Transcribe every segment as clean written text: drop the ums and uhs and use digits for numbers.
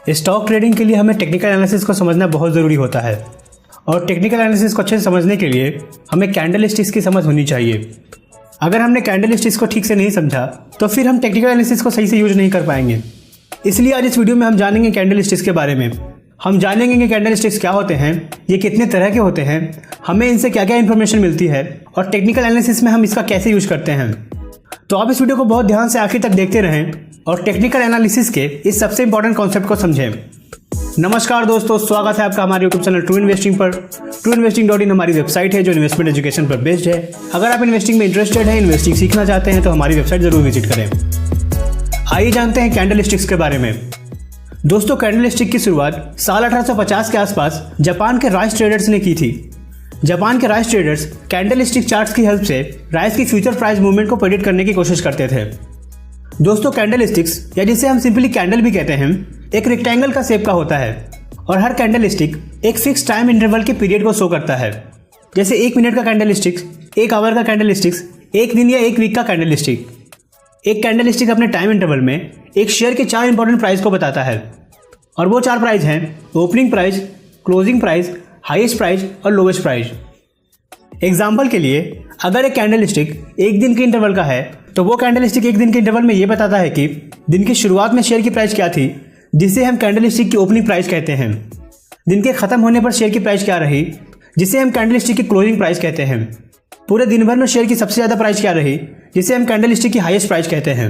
Stock trading के लिए हमें टेक्निकल एनालिसिस को समझना बहुत ज़रूरी होता है और टेक्निकल एनालिसिस को अच्छे से समझने के लिए हमें कैंडल स्टिक्स की समझ होनी चाहिए। अगर हमने कैंडल स्टिक्स को ठीक से नहीं समझा तो फिर हम टेक्निकल एनालिसिस को सही से यूज नहीं कर पाएंगे। इसलिए आज इस वीडियो में हम जानेंगे कैंडल स्टिक्स के बारे में। हम जानेंगे कि कैंडल स्टिक्स क्या होते हैं, ये कितने तरह के होते हैं, हमें इनसे क्या क्या इन्फॉर्मेशन मिलती है और टेक्निकल एनालिसिस में हम इसका कैसे यूज करते हैं। तो आप इस वीडियो को बहुत ध्यान से आखिर तक देखते रहें और टेक्निकल एनालिसिस के इस सबसे इंपॉर्टेंट कॉन्सेप्ट को समझें। नमस्कार दोस्तों, स्वागत है आपका हमारे यूट्यूब चैनल ट्रू इन्वेस्टिंग पर। trueinvesting.in हमारी वेबसाइट है जो इन्वेस्टमेंट एजुकेशन पर बेस्ड है। अगर आप इन्वेस्टिंग में इंटरेस्टेड हैं, इन्वेस्टिंग सीखना चाहते हैं तो हमारी वेबसाइट जरूर विजिट करें। आइए जानते हैं कैंडल स्टिक्स के बारे में। दोस्तों, कैंडल स्टिक की शुरुआत साल 1850 के आसपास जापान के राइस ट्रेडर्स ने की थी। जापान के rice traders candle stick charts की हेल्प से राइस की फ्यूचर प्राइस मूवमेंट को प्रेडिक्ट करने की कोशिश करते थे। दोस्तों, कैंडल स्टिक्स या जिसे हम सिंपली कैंडल भी कहते हैं, एक रेक्टेंगल का शेप का होता है और हर कैंडल स्टिक एक फिक्स टाइम इंटरवल के पीरियड को शो करता है। जैसे 1 मिनट का कैंडल स्टिक्स, 1 आवर का कैंडल स्टिक्स, 1 दिन या 1 वीक का कैंडल स्टिक। एक कैंडल स्टिक अपने टाइम इंटरवल में एक शेयर के 4 इंपॉर्टेंट प्राइस को बताता है और वो 4 प्राइस हैं opening price, closing price, highest price और लोवेस्ट प्राइस। एग्जाम्पल के लिए, अगर एक कैंडल स्टिक 1 दिन के इंटरवल का है तो वो कैंडल स्टिक 1 दिन के इंटरवल में ये बताता है कि दिन की शुरुआत में शेयर की प्राइस क्या थी, जिसे हम कैंडल स्टिक की ओपनिंग प्राइस कहते हैं। दिन के खत्म होने पर शेयर की प्राइस क्या रही, जिसे हम कैंडल स्टिक की क्लोजिंग प्राइस कहते हैं। पूरे दिन भर में शेयर की सबसे ज़्यादा प्राइस क्या रही, जिसे हम कैंडल स्टिक की हाईएस्ट प्राइस कहते हैं।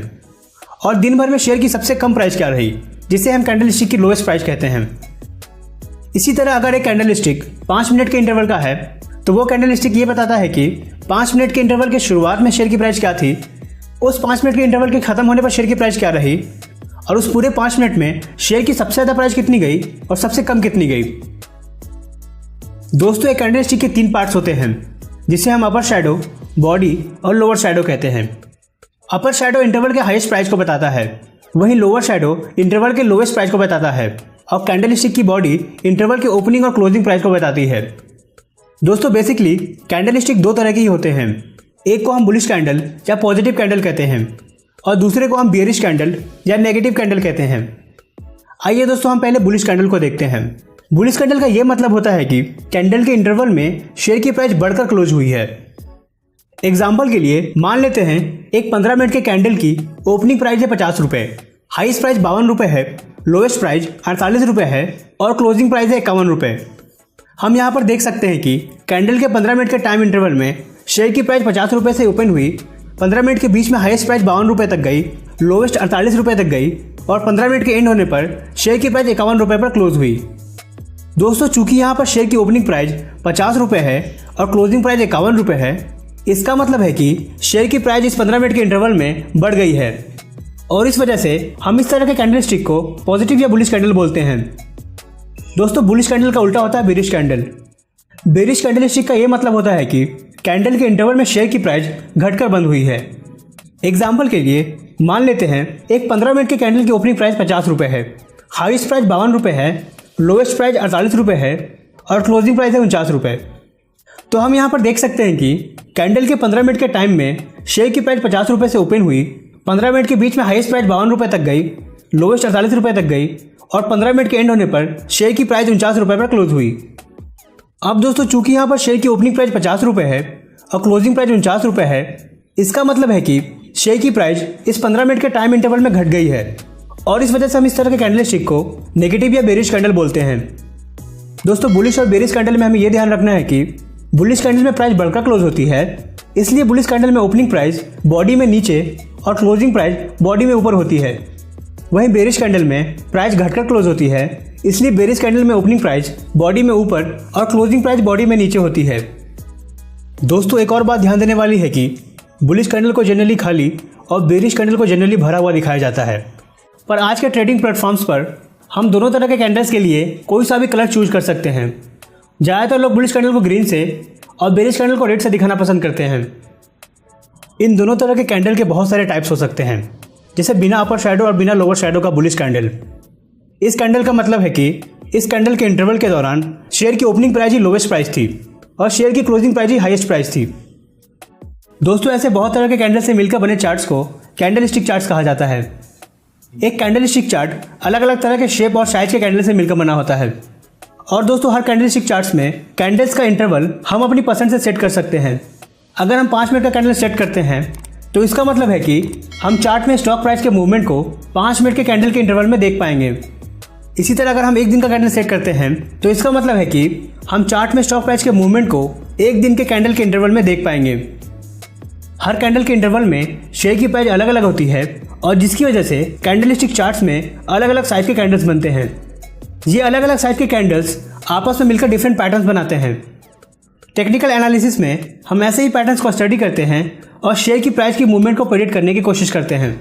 और दिन भर में शेयर की सबसे कम प्राइस क्या रही, जिसे हम कैंडल स्टिक की लोएस्ट प्राइस कहते हैं। इसी तरह अगर एक कैंडल स्टिक 5 मिनट के इंटरवल का है तो वो कैंडल स्टिक ये बताता है कि 5 मिनट के इंटरवल के शुरुआत में शेयर की प्राइस क्या थी, उस 5 मिनट के इंटरवल के खत्म होने पर शेयर की प्राइस क्या रही और उस पूरे 5 मिनट में शेयर की सबसे ज़्यादा प्राइस कितनी गई और सबसे कम कितनी गई। दोस्तों, एक कैंडल स्टिक के 3 पार्ट्स होते हैं जिसे हम अपर शैडो, बॉडी और लोअर शैडो कहते हैं। अपर शैडो इंटरवल के हाईएस्ट प्राइस को बताता है, वहीं लोअर शैडो इंटरवल के लोएस्ट प्राइस को बताता है और कैंडल स्टिक की बॉडी इंटरवल के ओपनिंग और क्लोजिंग प्राइस को बताती है। दोस्तों, बेसिकली कैंडल स्टिक 2 तरह की होते हैं। एक को हम बुलिश कैंडल या पॉजिटिव कैंडल कहते हैं और दूसरे को हम बियरिश कैंडल या नेगेटिव कैंडल कहते हैं। आइए दोस्तों, हम पहले बुलिश कैंडल को देखते हैं। बुलिश कैंडल का यह मतलब होता है कि कैंडल के इंटरवल में शेयर की प्राइस बढ़कर क्लोज हुई है। एग्जाम्पल के लिए मान लेते हैं एक 15 मिनट के कैंडल की ओपनिंग प्राइस है 50 रुपये, हाईएस्ट प्राइस 52 रुपये है, लोएस्ट प्राइस 48 रुपये है और क्लोजिंग प्राइस है 51 रुपये। हम यहाँ पर देख सकते हैं कि कैंडल के 15 मिनट के टाइम इंटरवल में शेयर की प्राइस 50 रुपये से ओपन हुई, 15 मिनट के बीच में हाईएस्ट प्राइस 52 रुपये तक गई, लोएस्ट 48 रुपये तक गई और 15 मिनट के एंड होने पर शेयर की प्राइस 51 रुपये पर क्लोज हुई। दोस्तों, चूंकि यहाँ पर शेयर की ओपनिंग प्राइस 50 रुपये है और क्लोजिंग प्राइस 51 रुपये है, इसका मतलब है कि शेयर की प्राइस इस 15 मिनट के इंटरवल में बढ़ गई है और इस वजह से हम इस तरह के कैंडल स्टिक को पॉजिटिव या बुलिश कैंडल बोलते हैं। दोस्तों, बुलिश कैंडल का उल्टा होता है bearish candle. Bearish candle stick का यह मतलब होता है कि कैंडल के इंटरवल में शेयर की प्राइस घटकर बंद हुई है। एग्जाम्पल के लिए मान लेते हैं एक 15 मिनट के कैंडल की ओपनिंग प्राइस 50 रुपये है, हाईएस्ट प्राइस 52 रुपये है, लोएस्ट प्राइस 48 रुपये है और क्लोजिंग प्राइस है 49 रुपये। तो हम यहाँ पर देख सकते हैं कि कैंडल के 15 मिनट के टाइम में शेयर की प्राइस 50 रुपये से ओपन हुई, 15 मिनट के बीच में हाईएस्ट प्राइस 52 रुपये तक गई, लोएस्ट 48 रुपये तक गई और 15 मिनट के एंड होने पर शेयर की प्राइस 49 रुपये पर क्लोज हुई। अब दोस्तों, चूंकि यहाँ पर शेयर की ओपनिंग प्राइस 50 रुपये है और क्लोजिंग प्राइस 49 रुपये है, इसका मतलब है कि शेयर की प्राइस इस 15 मिनट के टाइम इंटरवल में घट गई है और इस वजह से हम इस तरह के कैंडल स्टिक को नेगेटिव या बेरिश कैंडल बोलते हैं। दोस्तों, बुलिश और बेरिश कैंडल में हमें यह ध्यान रखना है कि बुलिश कैंडल में प्राइस बढ़कर क्लोज होती है, इसलिए बुलिश कैंडल में ओपनिंग प्राइस बॉडी में नीचे और क्लोजिंग प्राइस बॉडी में ऊपर होती है। वहीं बेरिश कैंडल में प्राइस घटकर क्लोज होती है, इसलिए बेरिश कैंडल में ओपनिंग प्राइस बॉडी में ऊपर और क्लोजिंग प्राइस बॉडी में नीचे होती है। दोस्तों, एक और बात ध्यान देने वाली है कि बुलिश कैंडल को जनरली खाली और बेरिश कैंडल को जनरली भरा हुआ दिखाया जाता है। पर आज के ट्रेडिंग प्लेटफॉर्म्स पर हम दोनों तरह के कैंडल्स के लिए कोई सा भी कलर चूज कर सकते हैं। ज़्यादातर लोग बुलिश कैंडल को ग्रीन से और बेरिश कैंडल को रेड से दिखाना पसंद करते हैं। इन दोनों तरह के कैंडल के बहुत सारे टाइप्स हो सकते हैं, जैसे बिना अपर शैडो और बिना लोअर शैडो का बुलिश कैंडल। इस कैंडल का मतलब है कि इस कैंडल के इंटरवल के दौरान शेयर की ओपनिंग प्राइस ही लोवेस्ट प्राइस थी और शेयर की क्लोजिंग प्राइस ही हाईएस्ट प्राइस थी। दोस्तों, ऐसे बहुत तरह के कैंडल से मिलकर बने चार्ट्स को कैंडल स्टिक चार्ट्स कहा जाता है। एक कैंडलस्टिक चार्ट अलग अलग तरह के शेप और साइज के कैंडल से मिलकर बना होता है। और दोस्तों हर कैंडलस्टिक चार्ट्स में कैंडल्स का इंटरवल हम अपनी पसंद से सेट कर सकते हैं। अगर हम 5 मिनट का कैंडल सेट करते हैं तो इसका मतलब है कि हम चार्ट में स्टॉक प्राइस के मूवमेंट को 5 मिनट के कैंडल के इंटरवल में देख पाएंगे। इसी तरह अगर हम 1 दिन का कैंडल सेट करते हैं तो इसका मतलब है कि हम चार्ट में स्टॉक प्राइस के मूवमेंट को 1 दिन के कैंडल के इंटरवल में देख पाएंगे। हर कैंडल के इंटरवल में शेयर की प्राइस अलग अलग होती है और जिसकी वजह से कैंडलस्टिक चार्ट्स में अलग अलग साइज के कैंडल्स बनते हैं। ये अलग अलग साइज के कैंडल्स आपस में मिलकर डिफरेंट पैटर्न्स बनाते हैं। टेक्निकल एनालिसिस में हम ऐसे ही पैटर्न्स को स्टडी करते हैं और शेयर की प्राइस की मूवमेंट को प्रेडिक्ट करने की कोशिश करते हैं।